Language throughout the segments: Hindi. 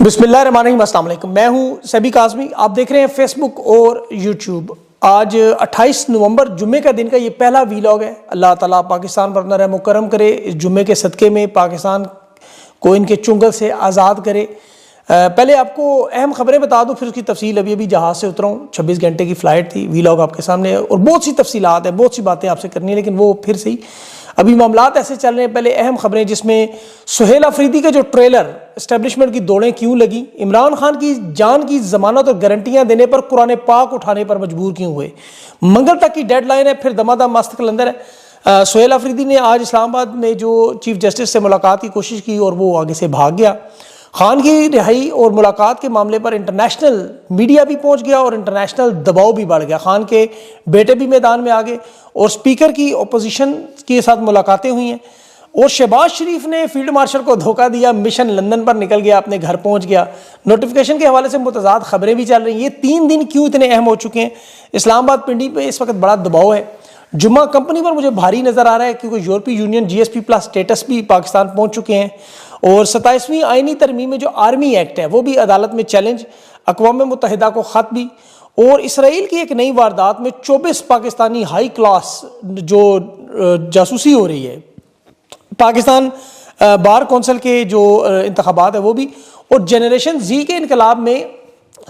बिस्मिल्लाहिर्रहमानिर्रहीम, अस्सलाम वालेकुम। मैं हूं सभी काज़मी। आप देख रहे हैं फेसबुक और यूट्यूब। आज 28 नवंबर जुम्मे का दिन का ये पहला वीलॉग है। अल्लाह ताला पाकिस्तान पर अपना रहम करम करे, इस जुम्मे के सदक़े में पाकिस्तान को इनके चुंगल से आज़ाद करे। पहले आपको अहम खबरें बता दूं, फिर उसकी तफसील। अभी जहाज़ से उतरा हूँ, 26 घंटे की फ़्लाइट थी। वीलॉग आपके सामने है और बहुत सी तफसीलात है, बहुत सी बातें आपसे करनी है, लेकिन वो फिर से ही अभी मामलात ऐसे चल रहे हैं। पहले अहम खबरें, जिसमें सुहेल अफरीदी का जो ट्रेलर इस्टेब्लिशमेंट की दौड़ें क्यों लगी, इमरान खान की जान की जमानत और गारंटियां देने पर कुरान पाक उठाने पर मजबूर क्यों हुए, मंगल तक की डेडलाइन है, फिर दमादम मस्त कलंदर है। सुहेल अफरीदी ने आज इस्लामाबाद में जो चीफ जस्टिस से मुलाकात की कोशिश की और वो आगे से भाग गया। खान की रिहाई और मुलाकात के मामले पर इंटरनेशनल मीडिया भी पहुंच गया और इंटरनेशनल दबाव भी बढ़ गया। खान के बेटे भी मैदान में आ गए और स्पीकर की अपोजिशन के साथ मुलाकातें हुई हैं। और शहबाज शरीफ ने फील्ड मार्शल को धोखा दिया, मिशन लंदन पर निकल गया, अपने घर पहुंच गया। नोटिफिकेशन के हवाले से मुतज़ाद खबरें भी चल रही हैं। ये 3 दिन क्यों इतने अहम हो चुके हैं? इस्लामाबाद पिंडी पे इस वक्त बड़ा दबाव है। जुम्मा कंपनी पर मुझे भारी नजर आ रहा है, क्योंकि यूरोपीय यूनियन GSP+ स्टेटस भी पाकिस्तान पहुंच चुके हैं और 27वीं आईनी तरमीम में जो आर्मी एक्ट है वो भी अदालत में चैलेंज, अक़वाम मुत्तहिदा को खत भी। और इसराइल की एक नई वारदात में 24 पाकिस्तानी हाई क्लास जो जासूसी हो रही है, पाकिस्तान बार कौंसिल के जो इंतखाबात है वो भी। और जनरेशन Z के इनकलाब में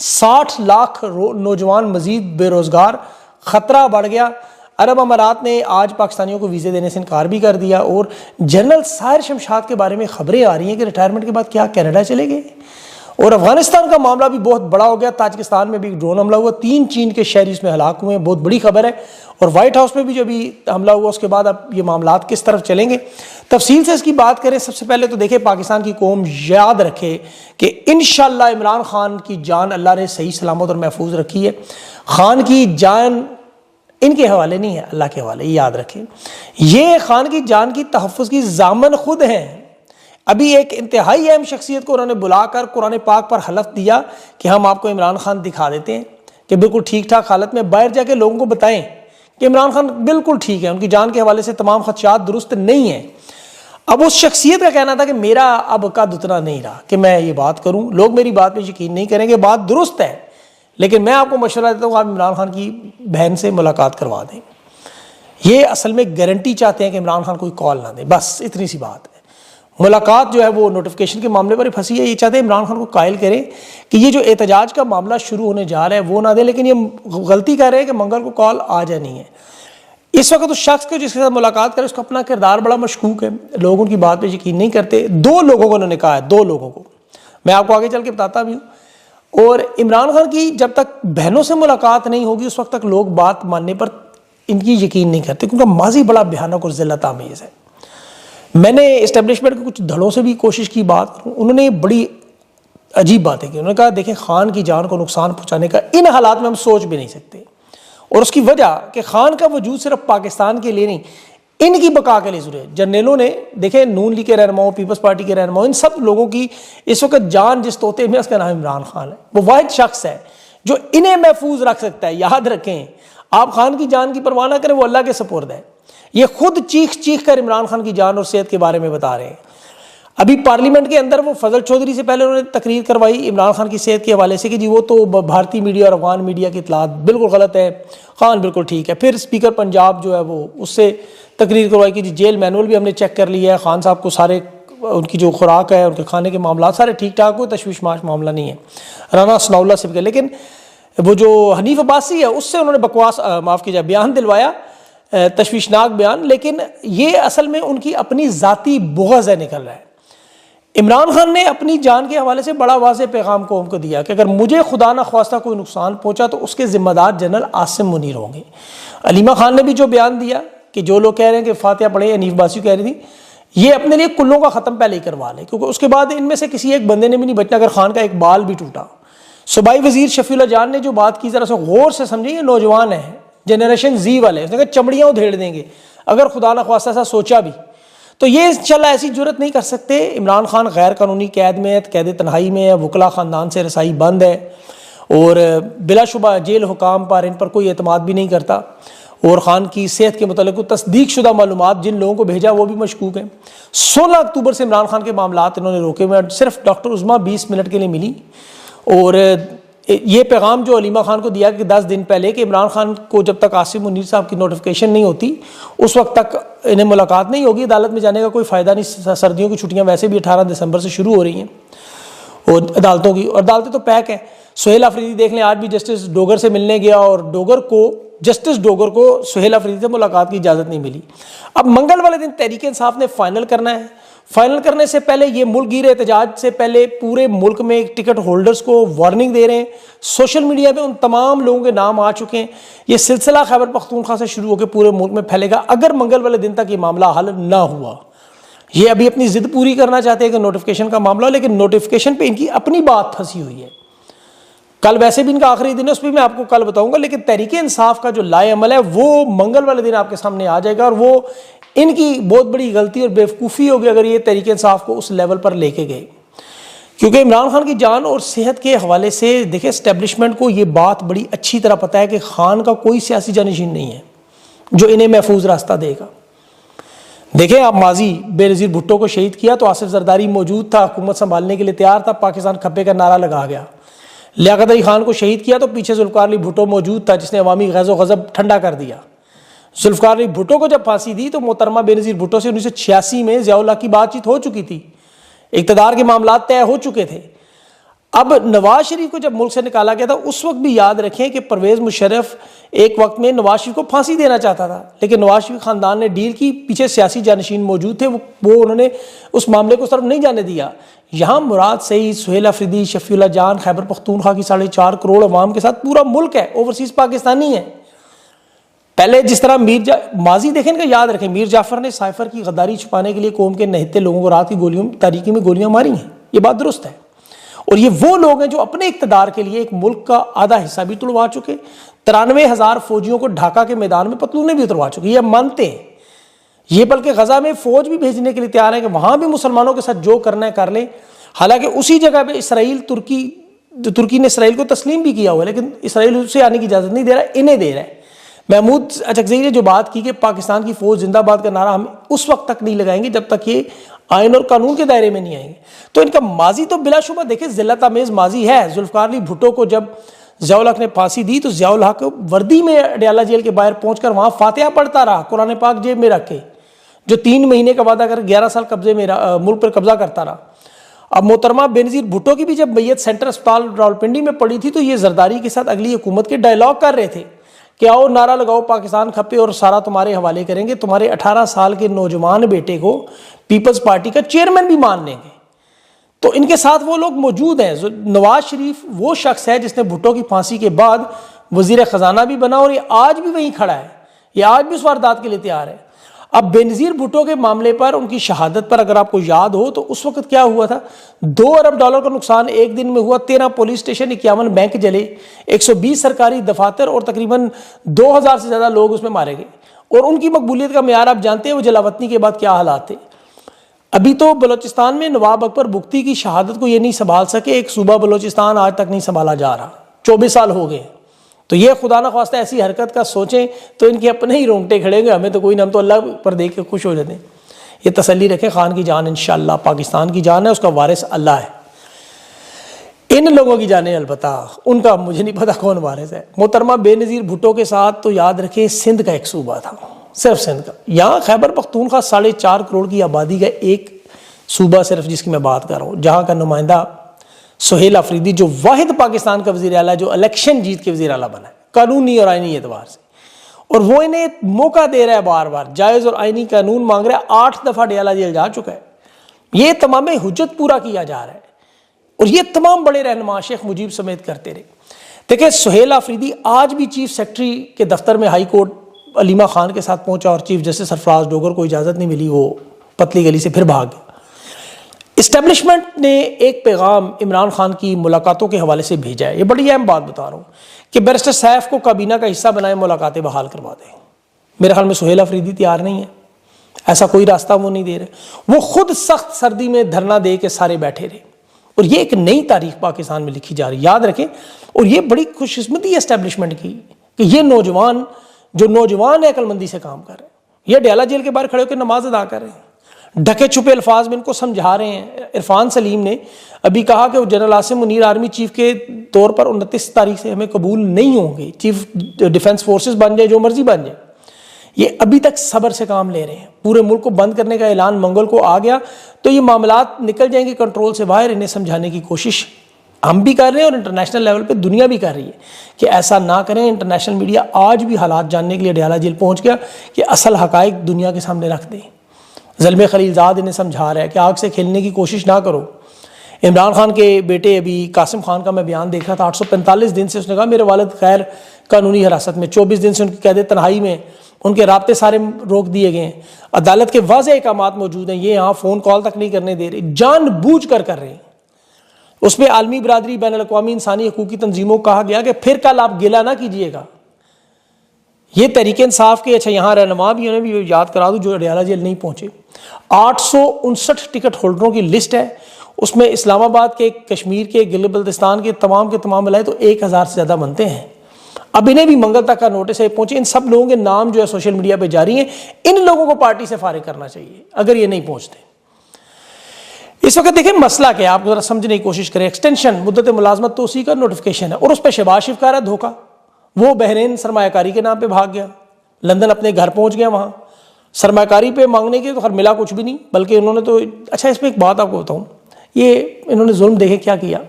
60 लाख नौजवान मजीद बेरोजगार, खतरा बढ़ गया। अरब अमारात ने आज पाकिस्तानियों को वीज़े देने से इनकार भी कर दिया। और जनरल साहिर शमशाद के बारे में खबरें आ रही हैं कि रिटायरमेंट के बाद क्या कनाडा चले गए। और अफगानिस्तान का मामला भी बहुत बड़ा हो गया। ताजिकिस्तान में भी ड्रोन हमला हुआ, 3 चीन के शहरी इसमें हलाक हुए हैं, बहुत बड़ी खबर है। और व्हाइट हाउस में भी जो अभी हमला हुआ, उसके बाद अब ये मामलात किस तरफ चलेंगे, तफसील से इसकी बात करें। सबसे पहले तो देखिए, पाकिस्तान की कौम याद रखे कि इंशाअल्लाह इमरान खान की जान अल्लाह ने सही सलामत और महफूज रखी है। खान की जान इनके हवाले नहीं है, अल्लाह के हवाले, याद रखें। ये खान की जान की तहफ़्फ़ुज़ की ज़ामन खुद हैं। अभी एक इंतहाई अहम शख्सियत को उन्होंने बुलाकर कुरान पाक पर हलफ दिया कि हम आपको इमरान खान दिखा देते हैं कि बिल्कुल ठीक ठाक हालत में। बाहर जाके लोगों को बताएं कि इमरान खान बिल्कुल ठीक है, उनकी जान के हवाले से तमाम खदशात दुरुस्त नहीं है। अब उस शख्सियत का कहना था कि मेरा अब कद उतना नहीं रहा कि मैं ये बात करूँ, लोग मेरी बात पर यकीन नहीं करेंगे, बात दुरुस्त है, लेकिन मैं आपको मशवरा देता हूँ, आप इमरान खान की बहन से मुलाकात करवा दें। ये असल में गारंटी चाहते हैं कि इमरान खान कोई कॉल ना दे, बस इतनी सी बात है। मुलाकात जो है वो नोटिफिकेशन के मामले पर ही फंसी है। ये चाहते हैं इमरान खान को कायल करें कि ये जो एहतजाज का मामला शुरू होने जा रहा है वो ना दे, लेकिन ये गलती कर रहे हैं कि मंगल को कॉल आ जानी है। इस वक्त उस शख्स को जिसके साथ मुलाकात करे, उसका अपना किरदार बड़ा मशकूक है, लोग उनकी बात पर यकीन नहीं करते। 2 लोगों को उन्होंने कहा है, 2 लोगों को, मैं आपको आगे चल के बताता भी हूँ। और इमरान खान की जब तक बहनों से मुलाकात नहीं होगी, उस वक्त तक लोग बात मानने पर इनकी यकीन नहीं करते, क्योंकि माजी बड़ा भयानक और ज़िल्लत आमेज़ है। मैंने इस्टेब्लिशमेंट के कुछ धड़ों से भी कोशिश की बात करूं, उन्होंने बड़ी अजीब बातें की। उन्होंने कहा, देखें, खान की जान को नुकसान पहुंचाने का इन हालात में हम सोच भी नहीं सकते। और उसकी वजह कि खान का वजूद सिर्फ पाकिस्तान के लिए नहीं, इनकी बका के लिए ज़रूरी है। जर्नलों ने देखे, नून लीग के रहनुमाओं, पीपल्स पार्टी के रहनुमाओं, इन सब लोगों की इस वक्त जान जिस तोते में, उसका नाम इमरान खान है। वो वाहिद शख्स है जो इन्हें महफूज रख सकता है। याद रखें, आप खान की जान की परवाह ना करें, वो अल्लाह के सपुर्द है। ये खुद चीख कर इमरान खान की जान और सेहत के बारे में बता रहे हैं। अभी पार्लियामेंट के अंदर वो फजल चौधरी से पहले उन्होंने तकरीर करवाई इमरान खान की सेहत के हवाले से कि जी वो तो भारतीय मीडिया और अफगान मीडिया की इतलात बिल्कुल गलत है, खान बिल्कुल ठीक है। फिर स्पीकर पंजाब जो है वो उससे तकरीर करवाई कि जी जेल मैनुअल भी हमने चेक कर लिया है, खान साहब को सारे उनकी जो खुराक है, उनके खाने के मामला सारे ठीक ठाक, कोई तशवीशमाश मामला नहीं है। राना सनाउल्लाह से, लेकिन वो जो हनीफ अब्बासी है उससे उन्होंने बकवास, माफ़ कीजिए, बयान दिलवाया, तशवीशनाक बयान। लेकिन ये असल में उनकी अपनी ज़ाती बुग़्ज़ है, निकल रहा है। इमरान खान ने अपनी जान के हवाले से बड़ा वाज़ेह पैगाम कौम को दिया कि अगर मुझे खुदा न ख्वास्ता कोई नुकसान पहुंचा तो उसके ज़िम्मेदार जनरल आसिम मुनीर होंगे। अलीमा खान ने भी जो बयान दिया कि जो लोग कह रहे हैं कि फातिहा पढ़े, हनीफ अब्बासी कह रही थी, ये अपने लिए कुल्लों का ख़त्म पहले ही करवा लें, क्योंकि उसके बाद इनमें से किसी एक बंदे ने भी नहीं बचना अगर खान का एक बाल भी टूटा। सूबाई वज़ीर शफीउल्लाह जान ने जो बात की, ज़रा से गौर से समझिए, ये नौजवान है, जनरेशन Z वाले, उसने कहा चमड़ियाँ उधेड़ देंगे अगर खुदा न ख्वास्ता ऐसा सोचा भी तो। ये इंशाल्लाह ऐसी जुर्रत नहीं कर सकते। इमरान खान गैर कानूनी कैद में है, कैद तन्हाई में है, वकला ख़ानदान से रसाई बंद है और बिलाशुबा जेल हुकाम पर इन पर कोई एतमाद भी नहीं करता। और ख़ान की सेहत के मुतालिक तस्दीक शुदा मालूमात जिन लोगों को भेजा वो भी मशकूक हैं। 16 अक्टूबर से इमरान खान के मामलात इन्होंने रोके हुए हैं। सिर्फ डॉक्टर उज़मा 20 मिनट के लिए मिली और ये पैगाम जो अलीमा खान को दिया कि 10 दिन पहले कि इमरान खान को जब तक आसिम मुनीर साहब की नोटिफिकेशन नहीं होती उस वक्त तक इन्हें मुलाकात नहीं होगी, अदालत में जाने का कोई फ़ायदा नहीं। सर्दियों की छुट्टियां वैसे भी 18 दिसंबर से शुरू हो रही हैं और अदालतों की, और अदालतें तो पैक हैं। सुहेल अफरीदी देख लें, आज भी जस्टिस डोगर से मिलने गया और जस्टिस डोगर को सुहेल अफरीदी से मुलाकात की इजाज़त नहीं मिली। अब मंगल वाले दिन तहरीक इंसाफ ने फाइनल करना है। फाइनल करने से पहले ये मुल्क गिर एहतजाज से पहले पूरे मुल्क में टिकट होल्डर्स को वार्निंग दे रहे हैं। सोशल मीडिया पे उन तमाम लोगों के नाम आ चुके हैं। ये सिलसिला खैबर पख्तूनख्वा से शुरू होकर पूरे मुल्क में फैलेगा अगर मंगल वाले दिन तक ये मामला हल ना हुआ। ये अभी अपनी जिद पूरी करना चाहते हैं कि नोटिफिकेशन का मामला, लेकिन नोटिफिकेशन पे इनकी अपनी बात फंसी हुई है। कल वैसे भी इनका आखिरी दिन है, उस पर मैं आपको कल बताऊंगा, लेकिन तहरीक इंसाफ का जो लाए अमल है वो मंगल वाले दिन आपके सामने आ जाएगा और वो इनकी बहुत बड़ी गलती और बेवकूफ़ी होगी अगर ये तहरीक इंसाफ को उस लेवल पर लेके गए। क्योंकि इमरान खान की जान और सेहत के हवाले से देखिए एस्टेब्लिशमेंट को ये बात बड़ी अच्छी तरह पता है कि खान का कोई सियासी जानशीन नहीं है जो इन्हें महफूज रास्ता देगा। देखें आप, माजी बेनज़ीर भुट्टो को शहीद किया तो आसिफ जरदारी मौजूद था, हुकूमत संभालने के लिए तैयार था, पाकिस्तान खप्पे का नारा लगा गया। लियाकत अली खान को शहीद किया तो पीछे जुल्फ़िकार अली भुट्टो मौजूद था जिसने अवामी गैज़ो गज़ब ठंडा कर दिया। जुल्फ़िकार अली भुट्टो को जब फांसी दी तो मोहतरमा बेनज़ीर भुट्टो से 1986 में ज़ियाउल हक की बातचीत हो चुकी थी, इक़्तिदार के मामला तय हो चुके थे। अब नवाज शरीफ को जब मुल्क से निकाला गया था उस वक्त भी याद रखें कि परवेज़ मुशर्रफ एक वक्त में नवाज शरीफ को फांसी देना चाहता था, लेकिन नवाज शरीफ खानदान ने डील की, पीछे सियासी जानशीन मौजूद थे, वो उन्होंने उस मामले को सिर्फ नहीं जाने दिया। यहाँ मुराद सईद, सुहेल अफरीदी, शफीउल्लाह जान, खैबर पख्तूनख्वा की 4.5 करोड़ अवाम के साथ पूरा मुल्क है, ओवरसीज़ पाकिस्तानी है। पहले जिस तरह माजी देखें इनका याद रखें, मीर जाफर ने साइफर की गद्दारी छुपाने के लिए कौम के नहते लोगों को रात की तारीकी में गोलियां मारी हैं, ये बात दुरुस्त है। और ये वो लोग हैं जो अपने इक़्तिदार के लिए एक मुल्क का आधा हिस्सा भी तुड़वा चुके, 93,000 फौजियों को ढाका के मैदान में पतलूने भी उतरवा चुके, ये मानते हैं। ये बल्कि गजा में फौज भी भेजने के लिए तैयार है कि वहां भी मुसलमानों के साथ जो करना है कर ले। हालांकि उसी जगह पे तुर्की ने इसराइल को तस्लीम भी किया हुआ है, लेकिन इसराइल उससे आने की इजाज़त नहीं दे रहा, इन्हें दे रहा है। महमूद अचकज़ई ने जो बात की कि पाकिस्तान की फौज जिंदाबाद का नारा हम उस वक्त तक नहीं लगाएंगे जब तक ये आइन और कानून के दायरे में नहीं आएंगे। तो इनका माजी तो बिलाशुबा देखें ज़िल्लत आमेज़ माजी है। जुल्फ़िकार अली भुट्टो को जब ज़ियाउल हक ने फांसी दी तो ज़ियाउल हक वर्दी में अडयाला जेल के बाहर पहुंचकर वहां फातिहा पढ़ता रहा, कुरान पाक जेब में रख के, जो 3 महीने का वादा कर 11 साल कब्जे में मुल्क पर कब्जा करता रहा। अब मोहतरमा बेनज़ीर भुट्टो की भी जब मैयत सेंट्रल अस्पताल रावलपिंडी में पड़ी थी तो ये जरदारी के साथ अगली हुकूमत के डायलॉग कर रहे थे कि आओ नारा लगाओ पाकिस्तान खप्पे और सारा तुम्हारे हवाले करेंगे, तुम्हारे 18 साल के नौजवान बेटे को पीपल्स पार्टी का चेयरमैन भी मान लेंगे। तो इनके साथ वो लोग मौजूद हैं। नवाज शरीफ वो शख्स है जिसने भुट्टो की फांसी के बाद वजीर खजाना भी बना और ये आज भी वहीं खड़ा है, ये आज भी उस वारदात के लिए तैयार है। अब बेनज़ीर भुट्टो के मामले पर, उनकी शहादत पर अगर आपको याद हो तो उस वक्त क्या हुआ था, $2 अरब का नुकसान एक दिन में हुआ, 13 पुलिस स्टेशन, 51 बैंक जले, 120 सरकारी दफातर और तकरीबन 2000 से ज़्यादा लोग उसमें मारे गए। और उनकी मकबूलियत का मेयार आप जानते हैं वो जलावतनी के बाद क्या हालात थे। अभी तो बलोचिस्तान में नवाब अकबर बुख्ती की शहादत को ये नहीं संभाल सके, एक सूबा बलोचिस्तान आज तक नहीं संभाला जा रहा, 24 साल हो गए। तो ये खुदा ना ख्वास्ता ऐसी हरकत का सोचें तो इनके अपने ही रोंगटे खड़े होंगे, हमें तो कोई ना, हम तो अल्लाह पर देख के खुश हो जाते हैं। ये तसल्ली रखें, खान की जान इंशाअल्लाह पाकिस्तान की जान है, उसका वारिस अल्लाह है। इन लोगों की जाने अलबत्ता उनका मुझे नहीं पता कौन वारिस है। मोहतरमा बेनज़ीर भुट्टो के साथ तो याद रखें सिंध का एक सूबा था, सिर्फ सिंध का। यहाँ खैबर पख्तूनख्वा 4.5 करोड़ की आबादी का एक सूबा सिर्फ जिसकी मैं बात कर रहा हूँ, जहाँ का नुमाइंदा सुहेल अफरीदी जो वाहिद पाकिस्तान का वज़ीर आला जो इलेक्शन जीत के वज़ीर आला बना है कानूनी और आइनी एतबार से, और वो इन्हें मौका दे रहा है, बार बार जायज़ और आइनी कानून मांग रहा है, 8 दफ़ा अडयाला जेल जा चुका है। ये तमाम हुज्जत पूरा किया जा रहा है और ये तमाम बड़े रहनुमा शेख मुजीब समेत करते रहे। देखिए सुहेल अफरीदी आज भी चीफ सेक्रेटरी के दफ्तर में हाई कोर्ट अलीमा खान के साथ पहुंचा और चीफ जस्टिस सरफराज डोगर को इजाज़त नहीं मिली, वो पतली गली से फिर भाग गया। इस्टेब्लिशमेंट ने एक पैगाम इमरान खान की मुलाकातों के हवाले से भेजा है, ये बड़ी अहम बात बता रहा हूँ कि बैरिस्टर सैफ को काबीना का हिस्सा बनाए, मुलाकातें बहाल करवा दें। मेरे ख्याल में सुहेल अफरीदी तैयार नहीं है, ऐसा कोई रास्ता वो नहीं दे रहे। वो खुद सख्त सर्दी में धरना दे के सारे बैठे रहे और ये एक नई तारीख पाकिस्तान में लिखी जा रही, याद रखें। और ये बड़ी खुशकिस्मती है इस्टेब्लिशमेंट की कि ये नौजवान जो नौजवान है अक्लमंदी से काम कर रहे हैं। ये डयाला जेल के बाहर खड़े होकर नमाज अदा कर रहे हैं, ढके छुपे अल्फाज में इनको समझा रहे हैं। इरफान सलीम ने अभी कहा कि वो general Asim Munir army chief के तौर पर 29 तारीख से हमें कबूल नहीं होंगे, चीफ डिफेंस फोर्सेस बन जाए, जो मर्जी बन जाए। ये अभी तक सब्र से काम ले रहे हैं। पूरे मुल्क को बंद करने का ऐलान मंगल को आ गया तो ये मामलात निकल जाएंगे कंट्रोल से बाहर। इन्हें समझाने की कोशिश हम भी कर रहे हैं और इंटरनेशनल लेवल पे दुनिया भी कर रही है कि ऐसा ना करें। इंटरनेशनल मीडिया आज भी हालात जानने के लिए डयाला जेल पहुंच गया कि असल हकाइक दुनिया के सामने रख दें। ज़ल्मे खलीलजाद इन्हें समझा रहा है कि आग से खेलने की कोशिश ना करो। इमरान खान के बेटे अभी कासिम खान का मैं बयान देखा था, 845 दिन से उसने कहा मेरे वालिद गैर कानूनी हिरासत में, 24 दिन से उनकी कैद तन्हाई में, उनके राब्ते सारे रोक दिए गए हैं। अदालत के वाज़ेह अहकामात मौजूद हैं, ये यहाँ फ़ोन कॉल तक नहीं करने दे रहे, जानबूझ कर रहे हैं। उसमें आलमी बरादरी, बैनुल अक़वामी इंसानी हकूक़ की तंजीमों को कहा गया कि फिर कल आप गिला ना कीजिएगा। ये तहरीक इंसाफ के अच्छा यहाँ रहनुमा भी, उन्हें भी याद करा दूँ जो डयाला जेल नहीं पहुँचे। 859 टिकट होल्डरों की लिस्ट है, उसमें इस्लामाबाद के, कश्मीर के, गिलगित बल्तिस्तान के तमाम मिलाए तो 1000 से ज़्यादा बनते हैं। अब इन्हें भी मंगल तक का नोटिस है पहुंचे। इन सब लोगों के नाम जो है सोशल मीडिया पे जारी हैं। इन लोगों को पार्टी से फारिग करना चाहिए अगर ये नहीं पहुंचते। इस वक्त देखिए मसला क्या है, आप जरा समझने की कोशिश करें। एक्सटेंशन मुद्दत मुलाजमत तो उसी का नोटिफिकेशन है और उस पर शहबाज शरीफ का रहा धोखा। वो बहरीन सरमायाकारी के नाम पे भाग गया, लंदन अपने घर पहुंच गया, वहां सरमायाकारी पे मांगने के तो खैर मिला कुछ भी नहीं, बल्कि उन्होंने तो अच्छा इसमें एक बात आपको बताऊं, ये इन्होंने जुल्म देखे क्या किया।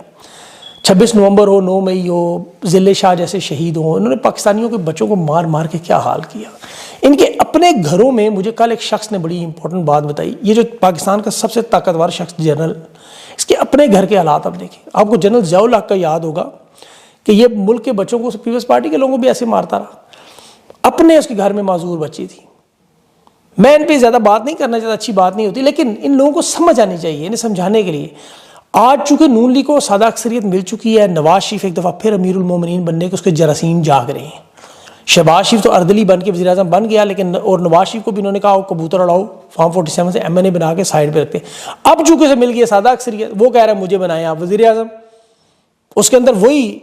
26 नवंबर हो, 9 मई हो, ज़िले शाह जैसे शहीद हो, इन्होंने पाकिस्तानियों के बच्चों को मार मार के क्या हाल किया। इनके अपने घरों में मुझे कल एक शख्स ने बड़ी इंपॉर्टेंट बात बताई। ये जो पाकिस्तान का सबसे ताकतवर शख्स जनरल, इसके अपने घर के हालात अब देखें। आपको जनरल ज़ियाउल हक का याद होगा कि ये मुल्क के बच्चों को, पीपल्स पार्टी के लोगों को भी ऐसे मारता रहा। अपने उसके घर में माजूर बच्ची थी। मैं इन पर ज़्यादा बात नहीं करना चाहता, अच्छी बात नहीं होती, लेकिन इन लोगों को समझ आनी चाहिए। इन्हें समझाने के लिए आज चूंकि नून लीग को सादा अक्सरियत मिल चुकी है, नवाज शरीफ एक दफ़ा फिर अमीरुल मोमिनीन बनने के उसके जरासीम जाग रहे हैं। शहबाज शरीफ तो अर्दली बन के वज़ीर आज़म बन गया, लेकिन और नवाज शरीफ को भी इन्होंने कहा कबूतर उड़ाओ, फॉर्म 47 से MNA बना के साइड पे रखते। अब चूंकि उसे मिल गया सादा अक्सरियत, वो कह रहा है मुझे बनाए आप वज़ीर आज़म। उसके अंदर वही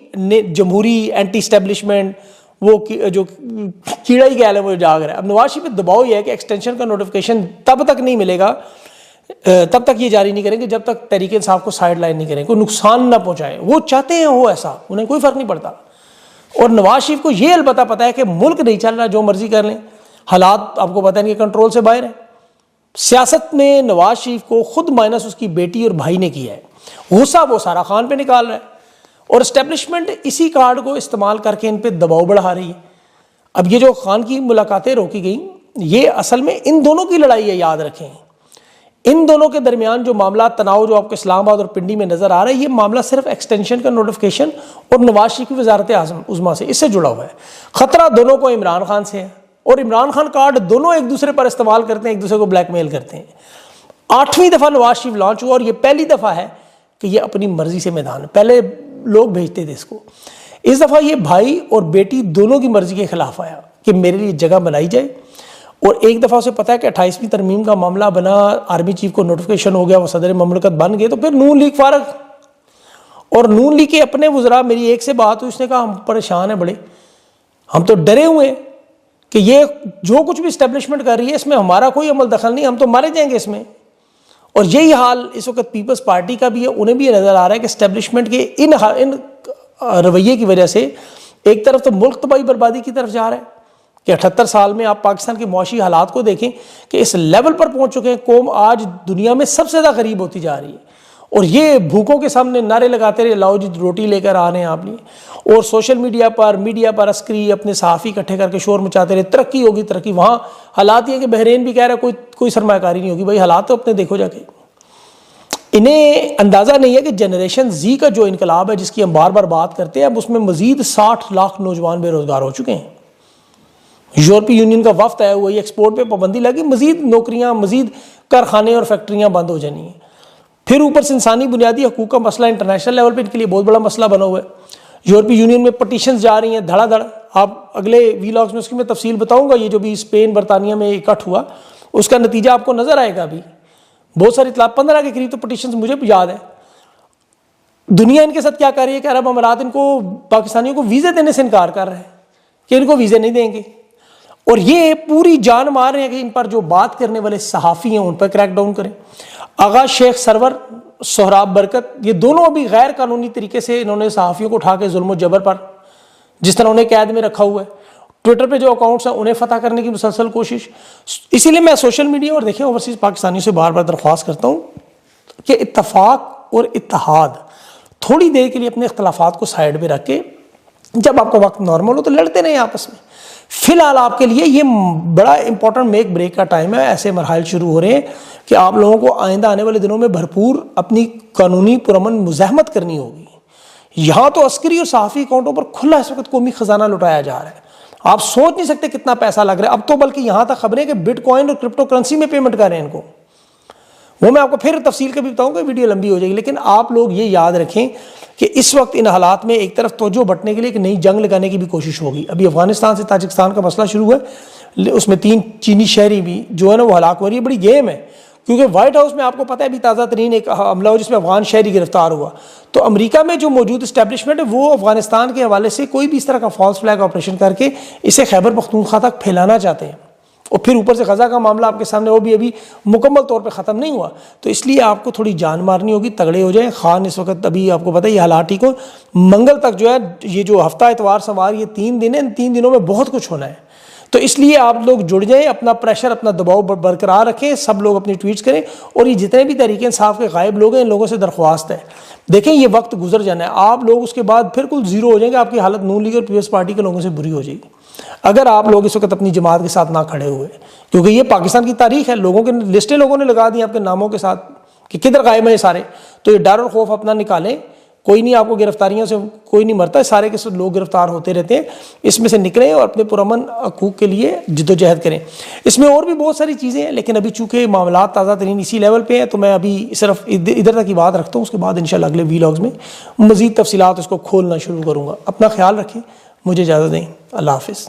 जमहूरी एंटी स्टैब्लिशमेंट, वो जो कीड़ा ही कह रहा है, वो जाग रहा है। अब नवाज शरीफ पे दबाव यह है कि एक्सटेंशन का नोटिफिकेशन तब तक नहीं मिलेगा, तब तक ये जारी नहीं करेंगे जब तक तहरीक इंसाफ को साइड लाइन नहीं करेंगे, कोई नुकसान ना पहुंचाए। वो चाहते हैं हो ऐसा, उन्हें कोई फर्क नहीं पड़ता। और नवाज शरीफ को ये अलबत्ता पता है कि मुल्क नहीं चल रहा, जो मर्जी कर लें, हालात आपको पता है कि कंट्रोल से बाहर है। सियासत में नवाज शरीफ को खुद माइनस उसकी बेटी और भाई ने किया है। गुस्सा वो सारा खान पे निकाल रहा है और एस्टेब्लिशमेंट इसी कार्ड को इस्तेमाल करके इन पे दबाव बढ़ा रही है। अब ये जो खान की मुलाकातें रोकी गई, ये असल में इन दोनों की लड़ाई है, याद रखें। इन दोनों के दरमियान जो मामला तनाव जो आपको इस्लामाबाद और पिंडी में नजर आ रहा है, ये मामला सिर्फ एक्सटेंशन का नोटिफिकेशन और नवाज शरीफ की वजारत आज़म उज़्मा से, इससे जुड़ा हुआ है। खतरा दोनों को इमरान खान से है और इमरान खान कार्ड दोनों एक दूसरे पर इस्तेमाल करते हैं, एक दूसरे को ब्लैकमेल करते हैं। 8वीं दफ़ा नवाज शरीफ लॉन्च हुआ और ये पहली दफ़ा है कि ये अपनी मर्जी से मैदान है। पहले लोग भेजते थे इसको, इस दफ़ा ये भाई और बेटी दोनों की मर्जी के खिलाफ आया कि मेरे लिए जगह बनाई जाए। और एक दफ़ा उसे पता है कि 28वीं तरमीम का मामला बना, आर्मी चीफ को नोटिफिकेशन हो गया, वो सदर ममलकत बन गए, तो फिर नून लीग फारग। और नून लीग के अपने वज़रा, मेरी एक से बात हुई, उसने कहा हम परेशान हैं बड़े, हम तो डरे हुए हैं कि ये जो कुछ भी इस्टेब्लिशमेंट कर रही है इसमें हमारा कोई अमल दखल नहीं, हम तो मारे जाएंगे इसमें। और यही हाल इस वक्त पीपल्स पार्टी का भी है। उन्हें भी नज़र आ रहा है कि इस्टेब्लिशमेंट के इन रवैये की वजह से एक तरफ तो मुल्क तबाही बर्बादी की तरफ जा रहा है कि 78 साल में आप पाकिस्तान के मुआशी हालात को देखें कि इस लेवल पर पहुंच चुके हैं। कौम आज दुनिया में सबसे ज़्यादा गरीब होती जा रही है और ये भूखों के सामने नारे लगाते रहे, लाओ जी रोटी लेकर आ रहे हैं आप लिए। और सोशल मीडिया पर अस्करी अपने सहाफ़ी इकट्ठे करके शोर मचाते रहे, तरक्की होगी तरक्की। वहाँ हालात ये कि बहरीन भी कह रहा है कोई सरमाकारी नहीं होगी। भाई हालात तो अपने देखो जाके। इन्हें अंदाज़ा नहीं है कि जनरेशन Z का जो इनकलाब है जिसकी हम बार बार बात करते हैं, अब उसमें मजीद 60 लाख नौजवान बेरोजगार हो चुके हैं। यूरोपीय यूनियन का वफ्त आया हुआ, एक्सपोर्ट पे पाबंदी लगी, मजीद नौकरियां, मजीद कारखाने और फैक्ट्रियां बंद हो जानी है। फिर ऊपर से इंसानी बुनियादी हकूक़ का मसला इंटरनेशनल लेवल पे इनके लिए बहुत बड़ा मसला बना हुआ है। यूरोपीय यूनियन में पटिशन्स जा रही हैं धड़ाधड़। आप अगले वीलॉग्स में उसकी मैं तफसील बताऊंगा। ये जो भी स्पेन बरतानिया में इकट्ठ हुआ उसका नतीजा आपको नजर आएगा। अभी बहुत सारी 15 के करीब तो पटिशन्स मुझे याद है। दुनिया इनके साथ क्या कर रही है कि अरब अमारात इनको पाकिस्तानियों को वीज़े देने से इनकार कर रहे हैं कि इनको वीज़े नहीं देंगे। और ये पूरी जान मार रहे हैं कि इन पर जो बात करने वाले सहाफ़ी हैं उन पर क्रैकडाउन करें। आगा शेख सरवर, सोहराब बरकत, ये दोनों अभी गैर कानूनी तरीके से इन्होंने सहाफ़ियों को उठा के जुल्म और जबर पर, जिस तरह उन्हें कैद में रखा हुआ है, ट्विटर पे जो अकाउंट्स हैं उन्हें फतह करने की मुसलसल कोशिश। इसीलिए मैं सोशल मीडिया और देखें ओवरसीज़ पाकिस्तानियों से बार बार दरख्वास्त करता हूँ कि इत्तफाक और इत्तेहाद, थोड़ी देर के लिए अपने इख्तलाफात को साइड में रख के जब आपका वक्त नॉर्मल हो तो लड़ते नहीं आपस में। फिलहाल आपके लिए ये बड़ा इंपॉर्टेंट मेक ब्रेक का टाइम है। ऐसे मरहल शुरू हो रहे हैं कि आप लोगों को आइंदा आने वाले दिनों में भरपूर अपनी कानूनी पुरअमन मुज़ाहमत करनी होगी। यहाँ तो अस्करी और सहाफ़ी अकाउंटों पर खुला इस वक्त कौमी खजाना लुटाया जा रहा है, आप सोच नहीं सकते कितना पैसा लग रहा है। अब तो बल्कि यहाँ तक खबरें कि बिटकॉइन और क्रिप्टो करेंसी में पेमेंट कर रहे हैं इनको, वो मैं आपको फिर तफसील कभी बताऊंगा, वीडियो लंबी हो जाएगी। लेकिन आप लोग ये याद रखें कि इस वक्त इन हालात में एक तरफ तवज्जो बटने के लिए एक नई जंग लगाने की भी कोशिश होगी। अभी अफगानिस्तान से ताजिकिस्तान का मसला शुरू है, उसमें 3 चीनी शहरी भी जो है ना वो हलाक हो रही है। बड़ी गेम है, क्योंकि व्हाइट हाउस में आपको पता है अभी ताज़ा तरीन एक हमला हो जिसमें अफगान शहरी गिरफ्तार हुआ। तो अमेरिका में जो मौजूद इस्टेब्लिशमेंट है वो अफगानिस्तान के हवाले से कोई भी इस तरह का फॉल्स फ्लैग ऑपरेशन करके इसे खैबर पख्तूनख्वा तक फैलाना चाहते हैं। और फिर ऊपर से गजा का मामला आपके सामने, वो भी अभी मुकम्मल तौर पे ख़त्म नहीं हुआ। तो इसलिए आपको थोड़ी जान मारनी होगी, तगड़े हो जाए। खान इस वक्त अभी आपको पता है ये हालात ठीक हो, मंगल तक जो है ये जो हफ्ता इतवार सवार ये 3 दिन है, इन 3 दिनों में बहुत कुछ होना है। तो इसलिए आप लोग जुड़ जाएं, अपना प्रेशर अपना दबाव बरकरार रखें, सब लोग अपनी ट्वीट्स करें। और ये जितने भी तरीके इंसाफ के गायब लोग हैं इन लोगों से दरख्वास्त है, देखें ये वक्त गुजर जाना है, आप लोग उसके बाद फिर कुल जीरो हो जाएंगे, आपकी हालत नून लीग और पीपल्स पार्टी के लोगों से बुरी हो जाएगी अगर आप लोग इस वक्त अपनी जमात के साथ ना खड़े हुए। क्योंकि ये पाकिस्तान की तारीख है, लोगों के लिस्टें लोगों ने लगा दी आपके नामों के साथ कि किधर गायब है सारे। तो ये डर और खौफ अपना निकालें, कोई नहीं, आपको गिरफ्तारियों से कोई नहीं मरता है, सारे के सब लोग गिरफ्तार होते रहते हैं। इसमें से निकलें और अपने पुरअमन हकूक़ के लिए जद्दोजहद करें। इसमें और भी बहुत सारी चीज़ें हैं, लेकिन अभी चूँकि मामला ताज़ा तरीन इसी लेवल पे है तो मैं अभी सिर्फ इधर तक की बात रखता हूँ। उसके बाद इंशाल्लाह अगले वीलॉग्स में मज़ीद तफसीलात उसको खोलना शुरू करूँगा। अपना ख्याल रखें, मुझे इजाज़त दें, अल्लाह हाफ़िज़।